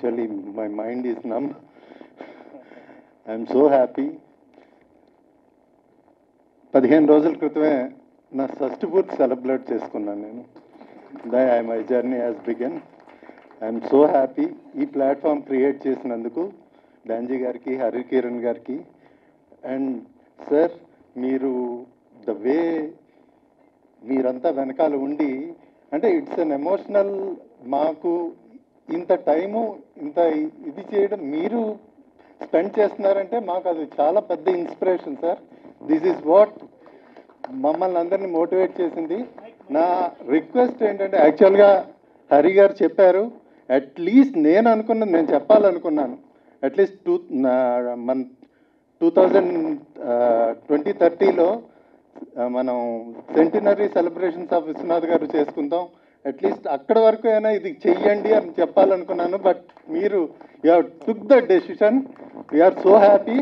Actually, my mind is numb. I'm so happy. 15 రోజుల క్రితమే నా షష్ఠపూర్తి సెలబ్రేట్ చేసుకున్నాను నేను. My journey has began. I'm so happy ఈ ప్లాట్ఫామ్ క్రియేట్ చేసినందుకు డాంజీ గారికి, హరికిరణ్ గారికి. అండ్ సార్, మీరు ద వే మీరంతా వెనకాల ఉండి, అంటే ఇట్స్ అన్ ఎమోషనల్, మాకు ఇంత టైము ఇంత ఇది చేయడం మీరు స్పెండ్ చేస్తున్నారంటే మాకు అది చాలా పెద్ద inspiration sir. This is what మమ్మల్ని అందరినీ మోటివేట్ చేసింది. నా రిక్వెస్ట్ ఏంటంటే, యాక్చువల్గా హరి గారు చెప్పారు, అట్లీస్ట్ నేను అనుకున్నది నేను చెప్పాలనుకున్నాను. అట్లీస్ట్ మన 2030లో మనం సెంటినరీ సెలబ్రేషన్స్ ఆఫ్ విశ్వనాథ్ గారు చేసుకుందాం. అట్లీస్ట్ అక్కడ వరకు అయినా ఇది చెయ్యండి అని చెప్పాలనుకున్నాను. బట్ మీరు you have took the decision. We are so happy.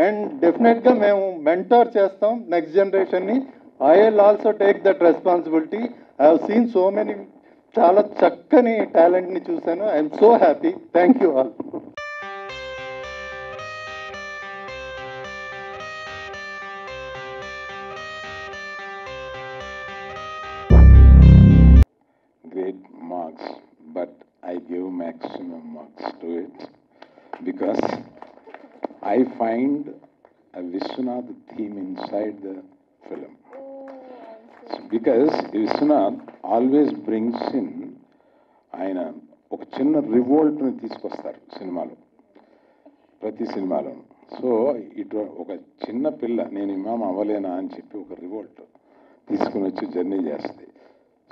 And డెఫినెట్గా మేము మెంటర్ చేస్తాం నెక్స్ట్ జనరేషన్ని. I will also take that responsibility. I have seen so many, చాలా చక్కని టాలెంట్ని చూశాను. I'm so happy. Thank you all. Great marks, but I give maximum marks to it because I find a Viswanath theme inside the film. Because Viswanath always brings in ఆయన ఒక చిన్న రివోల్ట్ని తీసుకొస్తారు సినిమాలో, ప్రతి సినిమాలో. సో ఇటు ఒక చిన్న పిల్ల నేను ఇమాం అవ్వలేనా అని చెప్పి ఒక రివోల్ట్ తీసుకుని వచ్చి జర్నీ చేస్తుంది.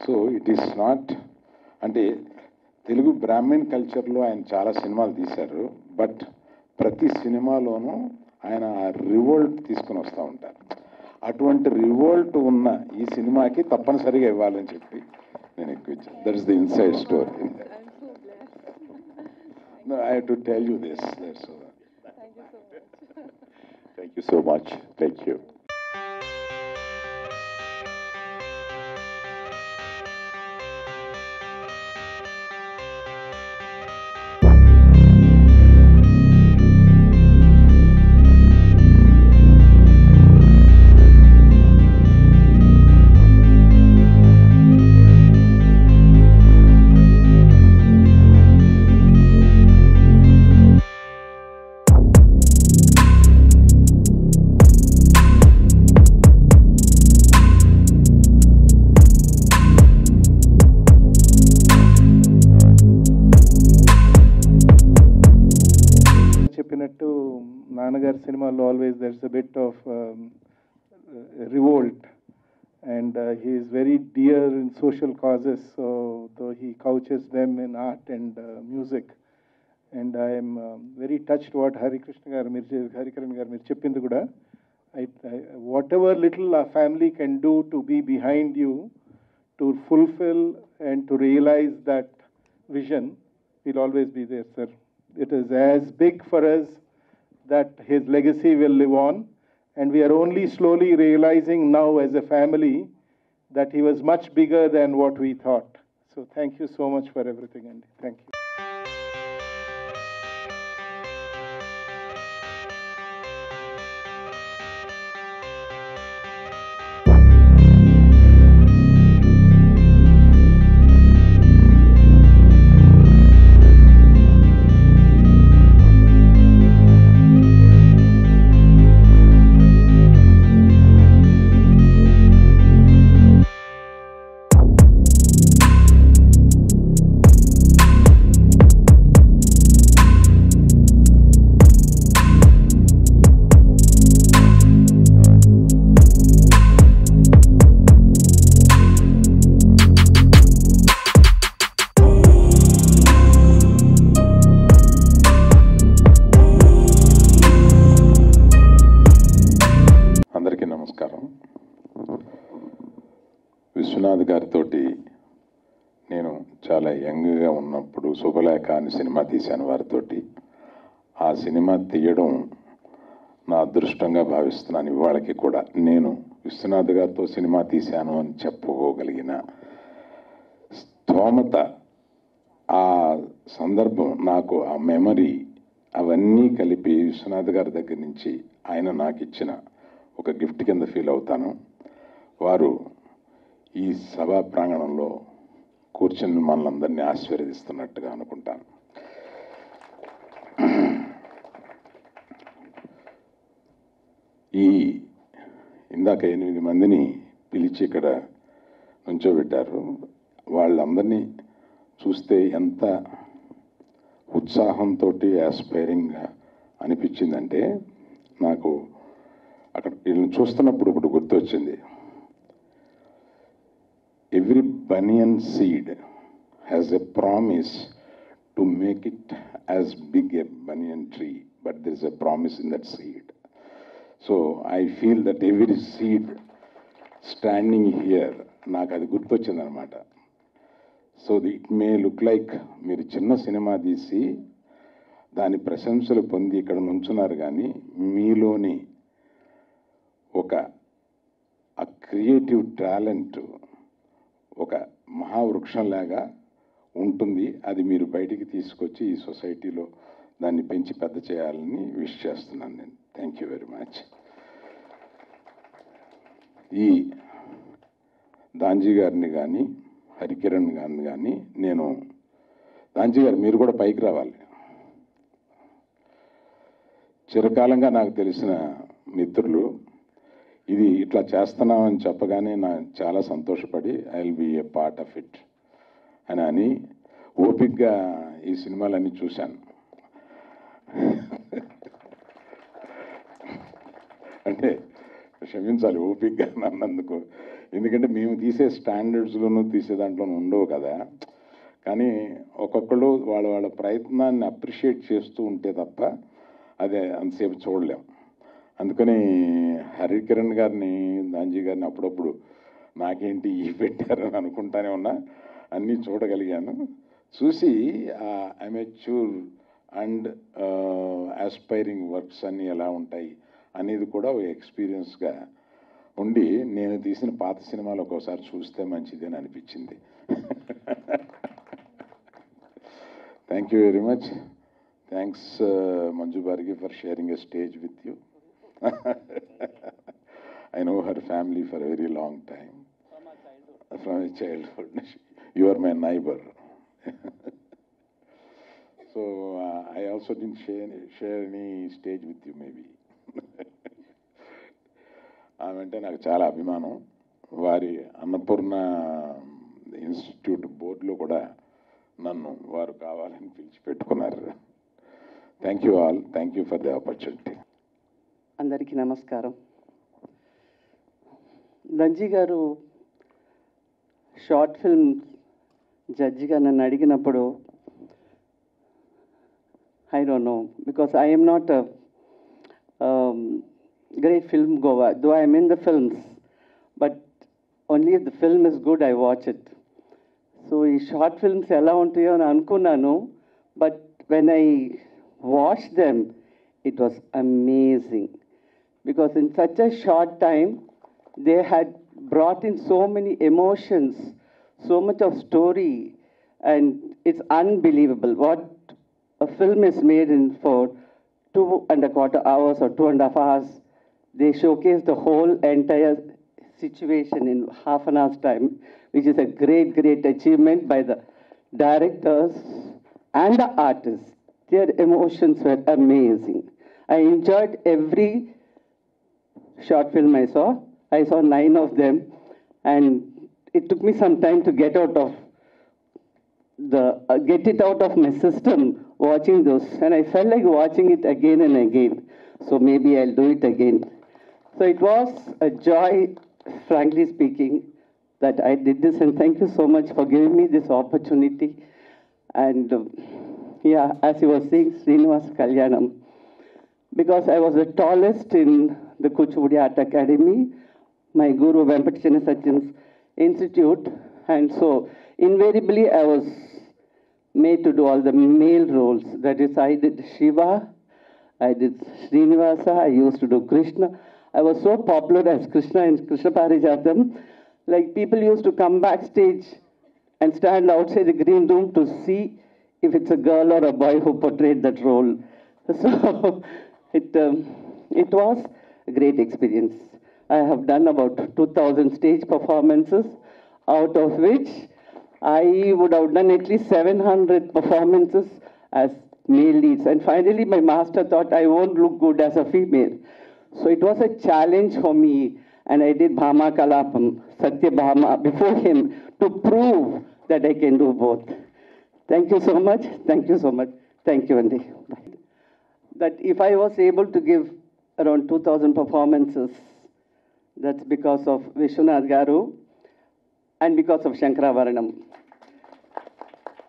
సో ఇట్ ఈస్ నాట్, అంటే తెలుగు బ్రాహ్మణ్ కల్చర్లో ఆయన చాలా సినిమాలు తీశారు, బట్ ప్రతి సినిమాలోనూ ఆయన ఆ రివోల్ట్ తీసుకుని వస్తూ ఉంటారు. అటువంటి రివోల్ట్ ఉన్న ఈ సినిమాకి తప్పనిసరిగా ఇవ్వాలని చెప్పి నేను ఎక్కువ ఇచ్చాను. That is the inside story. I have to tell you this. Thank you so much. Thank you. చెప్పినట్టు నాన్నగారి సినిమాలో always there's a bit of revolt, and he is very dear in social causes, so though he couches them in art and music. And I'm very touched what Harikiran garu మీరు చెప్పింది కూడా. Whatever little ఆ family can do to be behind you to fulfil and to realise that vision will always be there, sir. It is as big for us that his legacy will live on, and we are only slowly realizing now as a family that he was much bigger than what we thought. So thank you so much for everything, Andy. Thank you. Viswanath గారితో నేను చాలా యంగ్గా ఉన్నప్పుడు శుభలేఖ అని cinema తీశాను వారితోటి. ఆ cinema తీయడం నా అదృష్టంగా భావిస్తున్నాను. ఇవాళకి కూడా నేను విశ్వనాథ్ గారితో సినిమా తీశాను అని చెప్పుకోగలిగిన స్తోమత ఆ సందర్భం, నాకు ఆ మెమరీ అవన్నీ కలిపి విశ్వనాథ్ గారి దగ్గర నుంచి ఆయన నాకు ఇచ్చిన ఒక గిఫ్ట్ కింద ఫీల్ అవుతాను. వారు ఈ సభా ప్రాంగణంలో కూర్చొని మనల్ని ఆశీర్వదిస్తున్నట్టుగా అనుకుంటాను. ఇందాక 8 మందిని పిలిచి ఇక్కడ నుంచోబెట్టారు. వాళ్ళందరినీ చూస్తే ఎంత ఉత్సాహంతో యాస్పైరింగ్గా అనిపించిందంటే, నాకు అక్కడ వీళ్ళని చూస్తున్నప్పుడు ఒకటి గుర్తొచ్చింది. Every banyan seed has a promise to make it as big a banyan tree, but there is a promise in that seed. So I feel that every seed standing here, నాకు అది గుర్తొచ్చిందనమాట. So it may look like మీరు చిన్న cinema తీసి దాని ప్రశంసలు పొంది ఇక్కడ నుంచున్నారు, కానీ మీలోని ఒక ఆ క్రియేటివ్ టాలెంట్ ఒక మహావృక్షంలాగా ఉంటుంది. అది మీరు బయటికి తీసుకొచ్చి ఈ సొసైటీలో దాన్ని పెంచి పెద్ద చేయాలని విష్ చేస్తున్నాను నేను. Thank you very much. ఈ దాంజీ గారిని కానీ హరికిరణ్ గారిని కానీ నేను, దాంజీ గారు మీరు కూడా పైకి రావాలి. చిరకాలంగా నాకు తెలిసిన మిత్రులు, ఇది ఇట్లా చేస్తున్నామని చెప్పగానే నాకు చాలా సంతోషపడి I will be a part of it అని ఓపిక్గా ఈ సినిమాలన్నీ చూశాను. అంటే క్షమించాలి ఓపిక్గా అన్నందుకు, ఎందుకంటే మేము తీసే స్టాండర్డ్స్లోనూ తీసే దాంట్లోనూ ఉండవు కదా. కానీ ఒక్కొక్కళ్ళు వాళ్ళ ప్రయత్నాన్ని అప్రిషియేట్ చేస్తూ ఉంటే తప్ప అదే అంతసేపు చూడలేం. అందుకని హరికిరణ్ గారిని, దాంజీ గారిని అప్పుడప్పుడు నాకేంటి ఈ పెట్టారని అనుకుంటానే ఉన్నా, అన్నీ చూడగలిగాను. చూసి ఆ అమెచ్యూర్ అండ్ ఆస్పైరింగ్ వర్క్స్ అన్నీ ఎలా ఉంటాయి అనేది కూడా ఒక ఎక్స్పీరియన్స్గా ఉండి, నేను తీసిన పాత సినిమాలు ఒక్కోసారి చూస్తే మంచిది అని అనిపించింది. Thank you very much. Thanks Manju Bargi for sharing a stage with you. I know her family for a very long time. From my childhood. You are my neighbor. So I also didn't share any stage with you maybe. ఆమెంటే నాకు చాలా అభిమానం. వారి Annapurna institute బోర్డులో కూడా నన్ను వారు కావాలని పిలిచి పెట్టుకున్నారు. Thank you all. Thank you for the opportunity. అందరికీ నమస్కారం. దంజీ గారు షార్ట్ ఫిల్మ్ జడ్జిగా నన్ను అడిగినప్పుడు I don't know, because I am not a great film goer, though I am in the films, but only if the film is good I watch it. So ఈ short films ఎలా ఉంటాయో అని అనుకున్నాను, but when I watched them it was amazing, because in such a short time they had brought in so many emotions, so much of story, and it's unbelievable what a film is made in for 2.25 hours or 2.5 hours. They showcase the whole entire situation in half an hour's time, which is a great, great achievement by the directors and the artists. Their emotions were amazing. I enjoyed every short film I saw. I saw 9 of them, and it took me some time to get it out of my system watching those, and I felt like watching it again and again. So maybe I'll do it again. So it was a joy, frankly speaking, that I did this, and thank you so much for giving me this opportunity. And yeah, as you were saying, Srinivas Kalyanam, because I was the tallest in the Kuchipudi Art Academy, my guru Venkata Chinna Sachin's institute, and so invariably I was made to do all the male roles. That is, I did Shiva, I did Srinivasa, I used to do Krishna. I was so popular as Krishna in Krishna Parijatam. Like, people used to come backstage and stand outside the green room to see if it's a girl or a boy who portrayed that role. So it was a great experience. I have done about 2,000 stage performances, out of which I would have done at least 700 performances as male leads. And finally, my master thought I won't look good as a female. So it was a challenge for me, and I did Bhama Kalapam, Satya Bhama, before him to prove that I can do both. Thank you so much. Thank you so much. Thank you, Andy. Bye. That if I was able to give around 2,000 performances, that's because of Viswanath Garu and because of Shankaravaranam.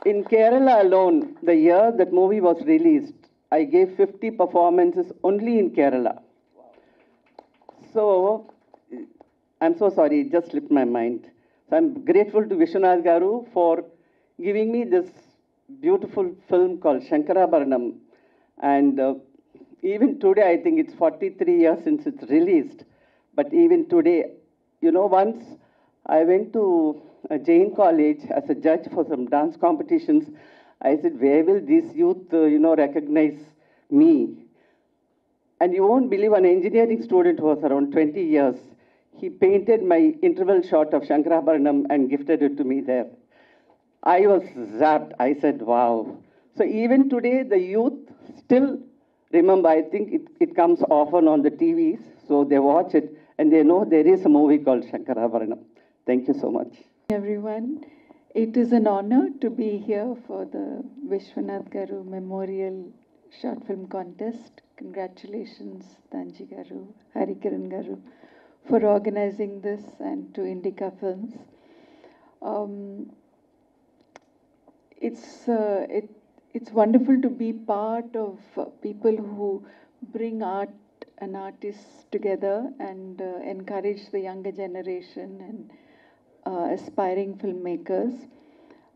In Kerala alone, the year that movie was released, I gave 50 performances only in Kerala. So, I'm so sorry, it just slipped my mind. So I'm grateful to Viswanath Garu for giving me this beautiful film called Shankarabharanam. And even today, I think it's 43 years since it's released. But even today, you know, once I went to a Jain college as a judge for some dance competitions. I said, where will these youth, recognize me? And you won't believe, an engineering student who was around 20 years, he painted my interval shot of Shankarabharanam and gifted it to me there. I was zapped. I said, wow. So even today, the youth still remember. I think it comes often on the TVs, so they watch it and they know there is a movie called Shankarabharanam. Thank you so much. Everyone, it is an honor to be here for the Viswanath Garu Memorial Short Film Contest. Congratulations, Tanji Garu, Harikiran Garu, for organizing this, and to Indica Films. It's wonderful to be part of people who bring art and artists together and encourage the younger generation and aspiring filmmakers.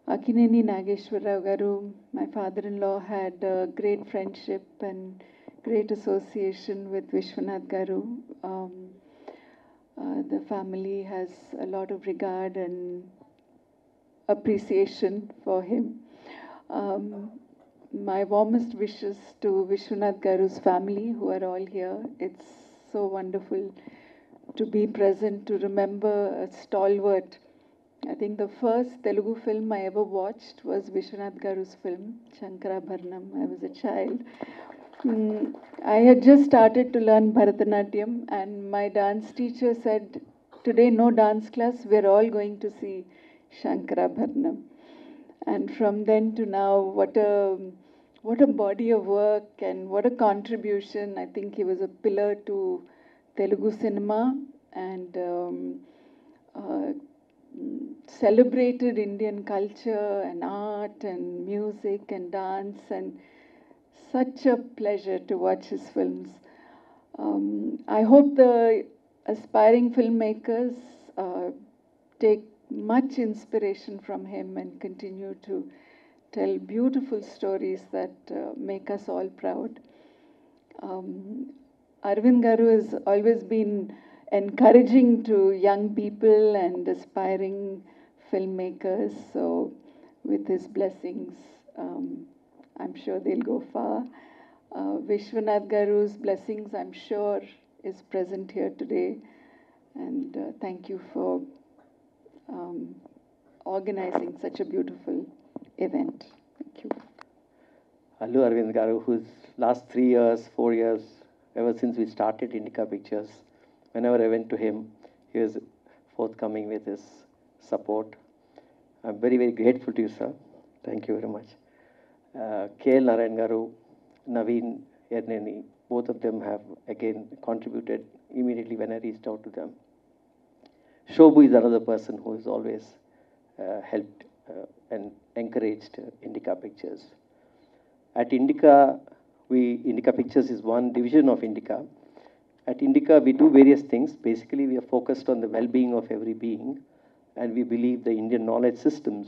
Akkineni Nageshwarrao Garu, my father-in-law, had a great friendship and great association with Viswanath Garu. The family has a lot of regard and appreciation for him. My warmest wishes to Viswanath Garu's family, who are all here. It's so wonderful to be present, to remember a stalwart. I think the first Telugu film I ever watched was Viswanath Garu's film, Shankarabharanam. I was a child. I had just started to learn Bharatanatyam, and my dance teacher said, today no dance class, we're all going to see Shankarabharanam. And from then to now, what a body of work and what a contribution. I think he was a pillar to Telugu cinema and celebrated Indian culture and art and music and dance, and such a pleasure to watch his films. I hope the aspiring filmmakers take much inspiration from him and continue to tell beautiful stories that make us all proud. Arvind Garu has always been encouraging to young people and aspiring filmmakers. So with his blessings, I'm sure they'll go far. Viswanath Garu's blessings, I'm sure, is present here today. And thank you for organizing such a beautiful event. Thank you. Allu Arvind Garu, who's last 3 years, 4 years, ever since we started Indica Pictures, whenever I went to him, he was forthcoming with his support. I'm very, very grateful to you, sir. Thank you very much. K.L. Narayan Garu, Naveen Erneni, both of them have again contributed immediately when I reached out to them. Shobhu is another person who has always helped and encouraged Indica Pictures. At Indica, Indica Pictures is one division of Indica. At Indica, we do various things. Basically, we are focused on the well-being of every being, and we believe the Indian knowledge systems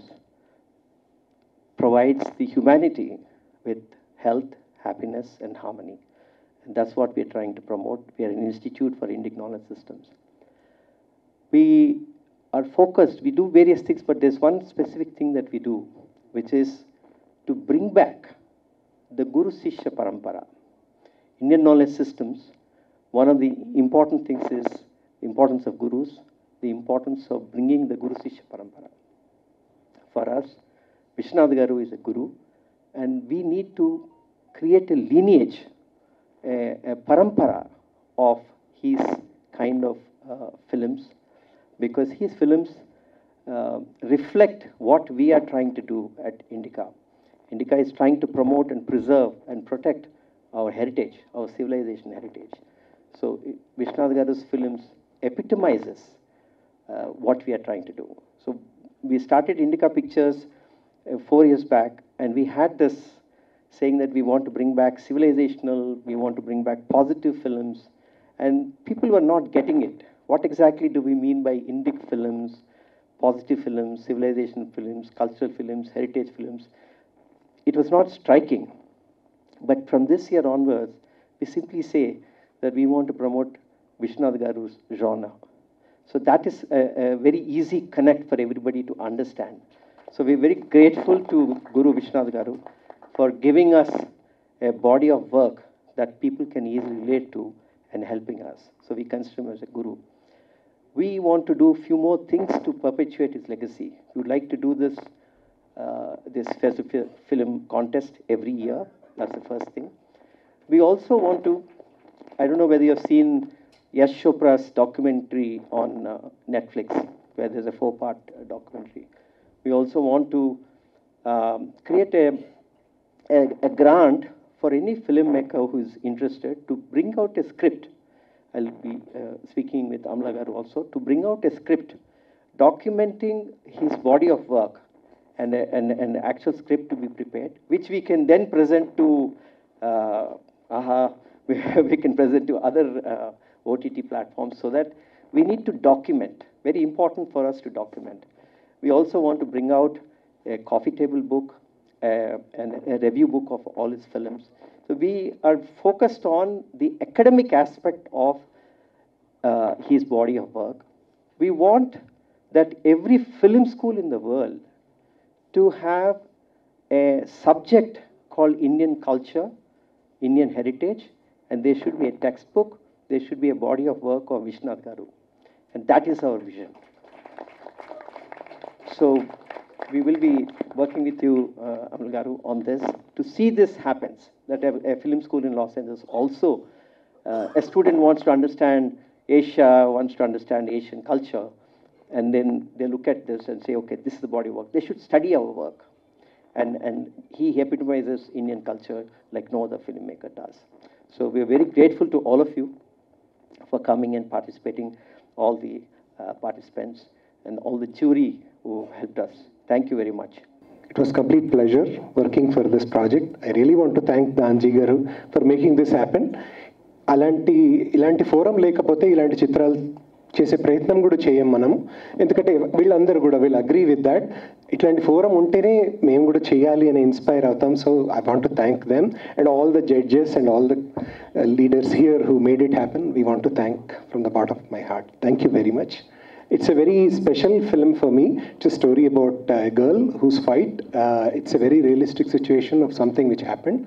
provides the humanity with health, happiness, and harmony. And that's what we're trying to promote. We are an institute for Indian knowledge systems. We are focused, we do various things, but there's one specific thing that we do, which is to bring back the Guru Sishya Parampara. Indian knowledge systems, one of the important things is the importance of gurus, the importance of bringing the Guru Sishya Parampara. For us, Viswanath Garu is a guru, and we need to create a lineage, a parampara of his kind of films, because his films reflect what we are trying to do at Indica. Indica is trying to promote and preserve and protect our heritage, our civilization heritage. So Viswanath Garu's films epitomizes what we are trying to do. So we started Indica Pictures 4 years back, and we had this saying that we want to bring back civilizational, we want to bring back positive films, and people were not getting it. What exactly do we mean by Indic films, positive films, civilization films, cultural films, heritage films? It was not striking. But from this year onwards, we simply say that we want to promote Viswanath Garu's genre. So that is a very easy connect for everybody to understand. So we're very grateful to Guru Viswanath Garu for giving us a body of work that people can easily relate to and helping us. So we consider him as a guru. We want to do a few more things to perpetuate his legacy. We would like to do this festival film contest every year. That's the first thing. We also want to, I don't know whether you've seen Yash Chopra's documentary on Netflix, where there's a 4-part documentary. We also want to create a grant for any filmmaker who is interested to bring out a script. I'll be speaking with Amala Garu also, to bring out a script documenting his body of work and an actual script to be prepared, which we can then present to we can present to other OTT platforms, so that we need to document. Very important for us to document. We also want to bring out a coffee table book and a review book of all his films. So we are focused on the academic aspect of his body of work. We want that every film school in the world to have a subject called Indian culture, Indian heritage, and there should be a textbook, there should be a body of work of Viswanath Garu. And that is our vision. So we will be working with you, Amala Garu, on this to see this happens, that a film school in Los Angeles also, a student wants to understand Asia, wants to understand Asian culture, and then they look at this and say, okay, this is the body of work. They should study our work. And he epitomizes Indian culture like no other filmmaker does. So we are very grateful to all of you for coming and participating, all the participants and all the jury who helped us. Thank you very much. It was complete pleasure working for this project. I really want to thank Danji Garu for making this happen. ఇలాంటి forum లేకపోతే ఇలాంటి చిత్రాలు చేసే ప్రయత్నం కూడా చేయం మనము, ఎందుకంటే వీళ్ళందరూ కూడా వీళ్ళు అగ్రీ విత్ దాట్. ఇట్లాంటి ఫోరం ఉంటేనే మేము కూడా చేయాలి అని ఇన్స్పైర్ అవుతాం. So I want to thank them and all the judges and all the leaders here who made it happen. We want to thank from the part of my heart. Thank you very much. It's a very special film for me. It's a story about a girl whose fight. It's a very realistic situation of something which happened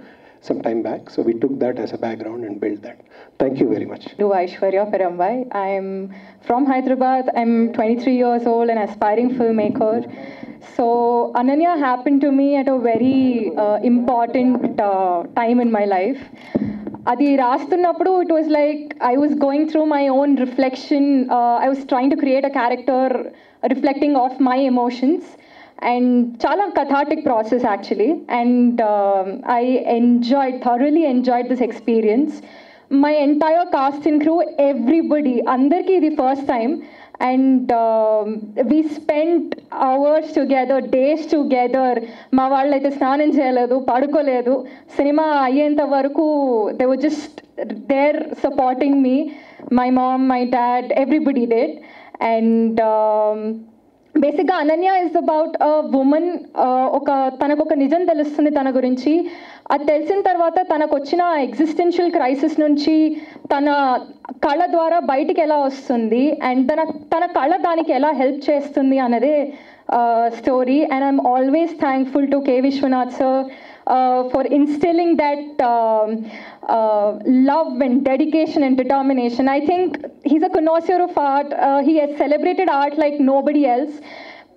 some time back. So we took that as a background and built that. Thank you very much. Aishwarya Perambai. I'm from Hyderabad. I'm 23 years old, an aspiring filmmaker. So Ananya happened to me at a very important time in my life. Adi rastunnappudu, it was like I was going through my own reflection. I was trying to create a character reflecting off my emotions, and chala cathartic process actually. And I thoroughly enjoyed this experience. My entire cast and crew, everybody, andarki the first time, and we spent hours together, days together. Ma vallaithe snanam cheyaledu, padukoledu. Cinema ayyenta varaku they were just there supporting me. My mom, my dad, everybody did. And బేసిక్గా Ananya is about a women. తనకు ఒక నిజం తెలుస్తుంది తన గురించి. అది తెలిసిన తర్వాత తనకు వచ్చిన ఎగ్జిస్టెన్షియల్ క్రైసిస్ నుంచి తన కళ ద్వారా బయటికి ఎలా వస్తుంది, అండ్ తన కళ దానికి ఎలా హెల్ప్ చేస్తుంది అన్నదే story, and I'm always thankful to K. Viswanath sir for instilling that love and dedication and determination. I think he's a connoisseur of art. He has celebrated art like nobody else.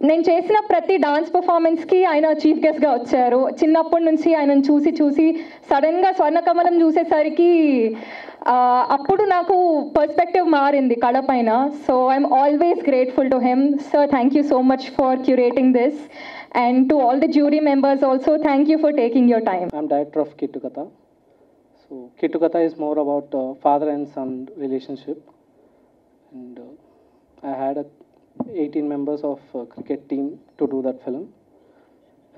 నేను చేసిన ప్రతి dance పర్ఫార్మెన్స్కి ఆయన chief గెస్ట్గా వచ్చారు. చిన్నప్పటి నుంచి ఆయనను చూసి చూసి సడన్గా స్వర్ణకమలం చూసేసరికి అప్పుడు నాకు పర్స్పెక్టివ్ మారింది కళ పైన. So I'm always grateful to him. Sir, thank you so much for curating this, and to all the jury members also thank you for taking your time. I'm director of Kittukatha. So Kittukatha is more about father and son relationship, and I had 18 members of cricket team to do that film,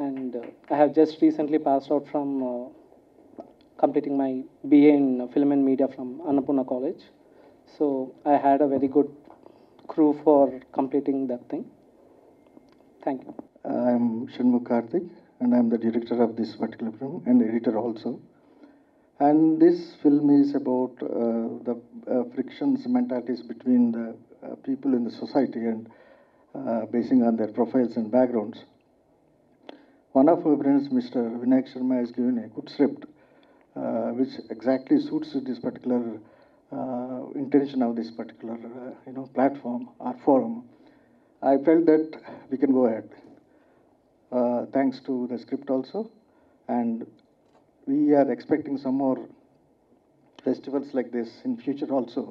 and I have just recently passed out from completing my BA in film and media from Annapurna College. So I had a very good crew for completing that thing. Thank you. I'm Shanmukh Karthik, and I'm the director of this particular film and editor also. And this film is about the frictions, mentalities between the people in the society, and basing on their profiles and backgrounds. One of our friends, Mr. Vinayak Sharma, has given a good script, which exactly suits this particular intention of this particular platform or forum. I felt that we can go ahead. Thanks to the script also, and we are expecting some more festivals like this in future also,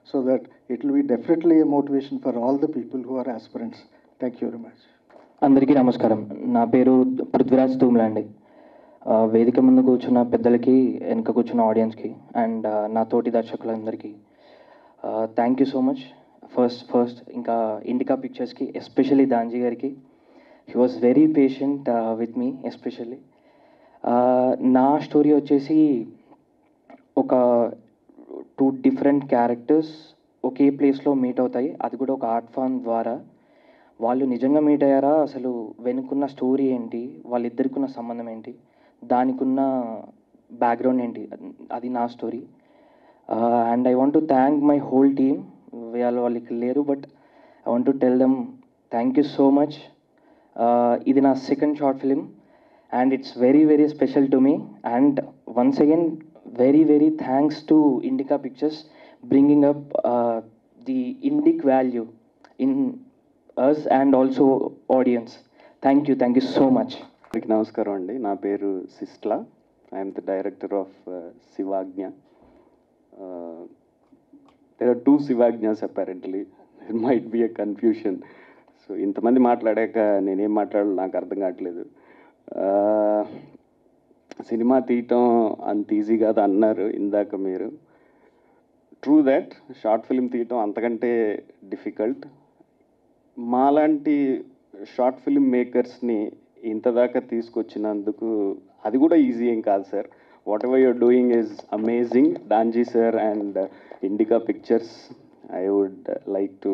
so that it will be definitely a motivation for all the people who are aspirants. Thank you very much. అందరికీ నమస్కారం. నా పేరు పృథ్వీరాజ్ తూమ్లా అండి. వేదిక ముందు కూర్చున్న పెద్దలకి, వెనక కూర్చున్న ఆడియన్స్కి, అండ్ నా తోటి దర్శకులందరికీ thank you so much. First ఇంకా ఇండికా పిక్చర్స్కి, ఎస్పెషల్లీ దాంజీ గారికి. He was very patient with me especially. నా స్టోరీ వచ్చేసి ఒక 2 డిఫరెంట్ క్యారెక్టర్స్ ఒకే ప్లేస్లో మీట్ అవుతాయి, అది కూడా ఒక ఆర్ట్ ఫామ్ ద్వారా. వాళ్ళు నిజంగా మీట్ అయ్యారా, అసలు వెనుకున్న స్టోరీ ఏంటి, వాళ్ళిద్దరికి ఉన్న సంబంధం ఏంటి, దానికి ఉన్న బ్యాక్గ్రౌండ్ ఏంటి, అది నా story. And I want to thank my whole team. వాళ్ళు ఇక్కడ లేరు, but I want to tell them thank you so much. ఇది నా second short film, and it's very very special to me, and once again very thanks to Indica Pictures bringing up the Indic value in us and also audience. Thank you so much. నమస్కారం అండి. నా పేరు సిస్ట్లా. I'm the director of Shivajna. there are 2 శివాజ్ఞాస్ అపారెంట్లీ. there might be a confusion. So ఇంతమంది మాట్లాడాక నేనేం మాట్లాడాలో నాకు అర్థం కావట్లేదు. సినిమా తీయటం అంత ఈజీ కాదు అన్నారు ఇందాక మీరు. ట్రూ దట్ షార్ట్ ఫిల్మ్ తీయటం అంతకంటే డిఫికల్ట్. మాలాంటి షార్ట్ ఫిల్మ్ మేకర్స్ని ఇంతదాకా తీసుకొచ్చినందుకు అది కూడా ఈజీ ఏం కాదు sir. Whatever you're doing is amazing. Danji sir and Indica pictures, I would like to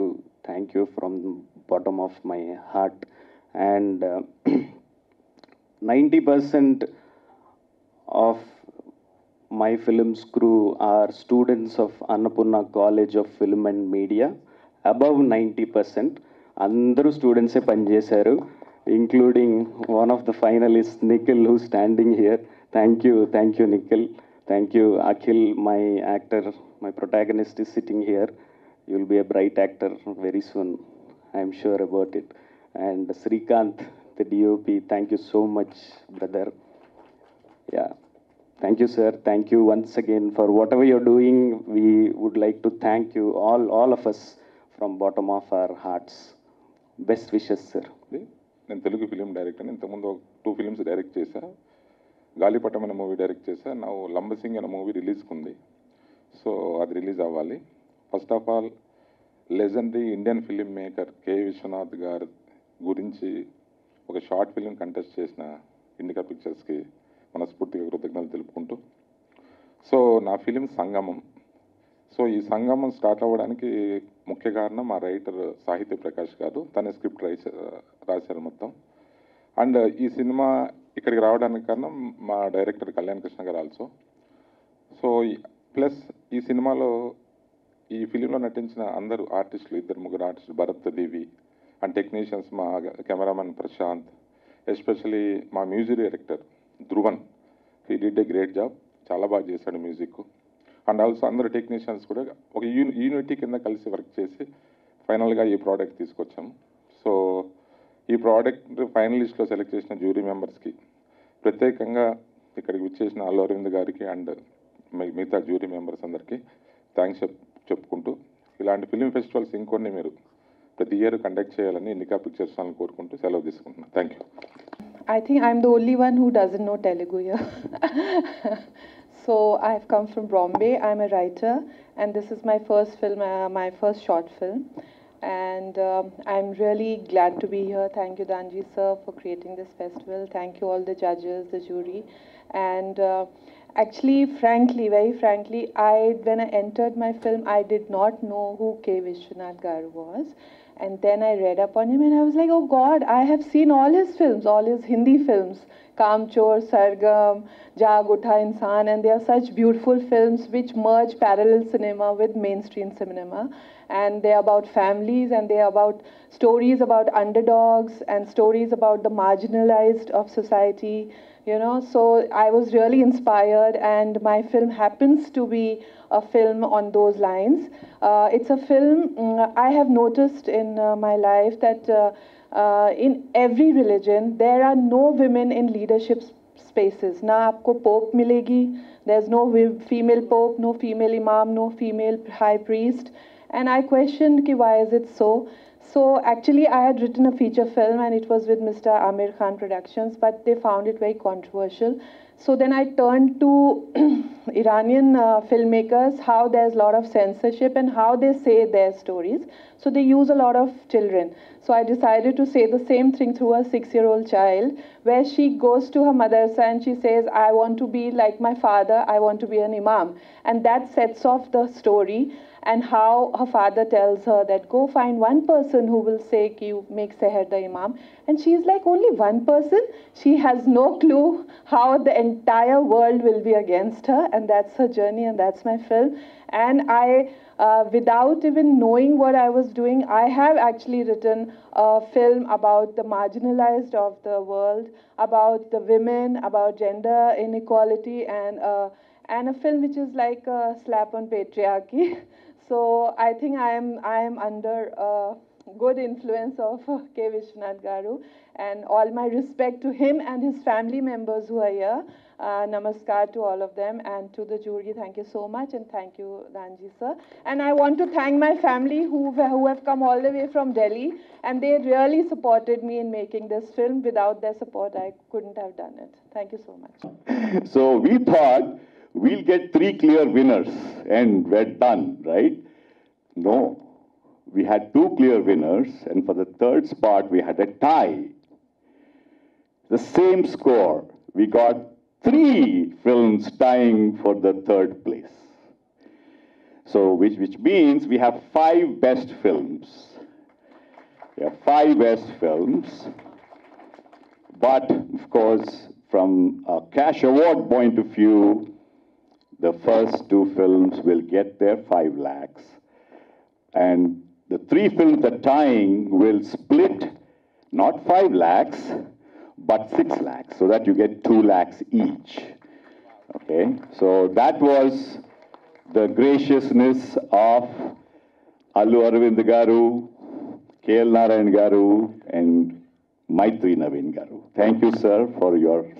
thank you from bottom of my heart. And 90% of my film's crew are students of Annapurna College of Film and Media. Above 90%. అందరూ స్టూడెంట్సే పనిచేశారు, including one of the finalist Nikhil, who standing here. Thank you Nikhil. Thank you Akhil, my actor, my protagonist is sitting here. You will be a bright actor very soon. I am sure about it. And Srikanth, the DOP, thank you so much, brother. Yeah, thank you, sir. Thank you once again for whatever you're doing. We would like to thank you, all of us, from bottom of our hearts. Best wishes, sir. నేను Telugu film director. ఇంతకుముందు 2 films direct చేశా. గాలిపటం అనే movie direct చేశా. నా లంబసింగ్ అనే movie రిలీజ్కి ఉంది. సో అది రిలీజ్ అవ్వాలి. First of all, legendary Indian filmmaker K Viswanath గారి గురించి ఒక షార్ట్ ఫిలిం కంటెస్ట్ చేసిన ఇండికా పిక్చర్స్కి మనస్ఫూర్తిగా కృతజ్ఞతలు తెలుపుకుంటూ, సో నా ఫిలిం సంగమం. సో ఈ సంగమం స్టార్ట్ అవ్వడానికి ముఖ్య కారణం మా రైటర్ సాహిత్య ప్రకాష్ గారు. తనే స్క్రిప్ట్ రాశారు మొత్తం. అండ్ ఈ సినిమా ఇక్కడికి రావడానికి కారణం మా డైరెక్టర్ కళ్యాణ్ కృష్ణ గారు ఆల్సో. సో ప్లస్ ఈ సినిమాలో ఈ ఫిలింలో నటించిన అందరూ ఆర్టిస్టులు, 2-3 ఆర్టిస్టులు, భరత్ దేవి, అండ్ టెక్నీషియన్స్ మా కెమెరామెన్ ప్రశాంత్, ఎస్పెషలీ మా music director Dhruvan, he did a great job, చాలా బాగా చేశాడు మ్యూజిక్. అండ్ ఆల్సో అందరు టెక్నీషియన్స్ కూడా ఒక యూనిటీ కింద కలిసి వర్క్ చేసి ఫైనల్గా ఈ ప్రోడక్ట్ తీసుకొచ్చాము. సో ఈ ప్రోడక్ట్ ఫైనలిస్ట్లో సెలెక్ట్ చేసిన జ్యూరీ మెంబర్స్కి ప్రత్యేకంగా ఇక్కడికి విచ్చేసిన అల్లు అరవింద్ గారికి అండ్ మిగతా జ్యూరీ మెంబర్స్ అందరికీ థ్యాంక్స్ చెప్పుకుంటూ, ఇలాంటి ఫిలిం ఫెస్టివల్స్ ఇంకొన్ని మీరు ప్రతి ఇయర్ కండక్ట్ చేయాలని ఇండికా పిక్చర్స్ వాళ్ళని కోరుకుంటూ సెలవు తీసుకుంటున్నాను. Thank you. I think I'm the only one who doesn't know Telugu here. So I've come from Bombay. I'm a writer, and this is my first film, my first short film. And I'm really glad to be here. Thank you, Danji sir, for creating this festival. Thank you all the judges, the jury. And actually, frankly, very frankly, when I entered my film, I did not know who K. Viswanath Garu was. And then I read up on him and I was like, oh God, I have seen all his films, all his Hindi films, Kamchor, Sargam, Jaag Utha Insan, and they are such beautiful films which merge parallel cinema with mainstream cinema. And they are about families, and they are about stories about underdogs and stories about the marginalized of society, you know. So I was really inspired, and my film happens to be a film on those lines. It's a film I have noticed in my life that in every religion there are no women in leadership spaces. Na aapko pope milegi, there's no female pope, no female imam, no female high priest. And I questioned ki why is it so. So actually I had written a feature film and it was with Mr. Amir Khan Productions, but they found it very controversial. So then I turned to Iranian filmmakers, how there's a lot of censorship and how they say their stories. So they use a lot of children. So I decided to say the same thing through a 6-year-old child, where she goes to her madrasa and she says, I want to be like my father, I want to be an imam. And that sets off the story, and how her father tells her that go find one person who will say ki you make Seher the imam. And she's like, only one person? She has no clue how the entire world will be against her, and that's her journey, and that's my film. And I, without even knowing what I was doing, I have actually written a film about the marginalized of the world, about the women, about gender inequality, and a film which is like a slap on patriarchy. So I think I am under good influence of K. Viswanath Garu, and all my respect to him and his family members who are here. Namaskar to all of them, and to the jury, thank you so much, and thank you, Danji sir. And I want to thank my family who have come all the way from Delhi, and they really supported me in making this film. Without their support, I couldn't have done it. Thank you so much. So we thought we'll get 3 clear winners and we're done, right? No. We had 2 clear winners, and for the third spot, we had a tie. The same score. We got 3 films tying for the third place. So, which means we have 5 best films. We have 5 best films. But, of course, from a cash award point of view, the first 2 films will get their 5 lakhs. And the 3 films that are tying will split not 5 lakhs, but 6 lakhs, so that you get 2 lakhs each. Okay, so that was the graciousness of Allu Aravind Garu, K.L. Narayan Garu, and Maitri Naveen Garu. Thank you, sir, for your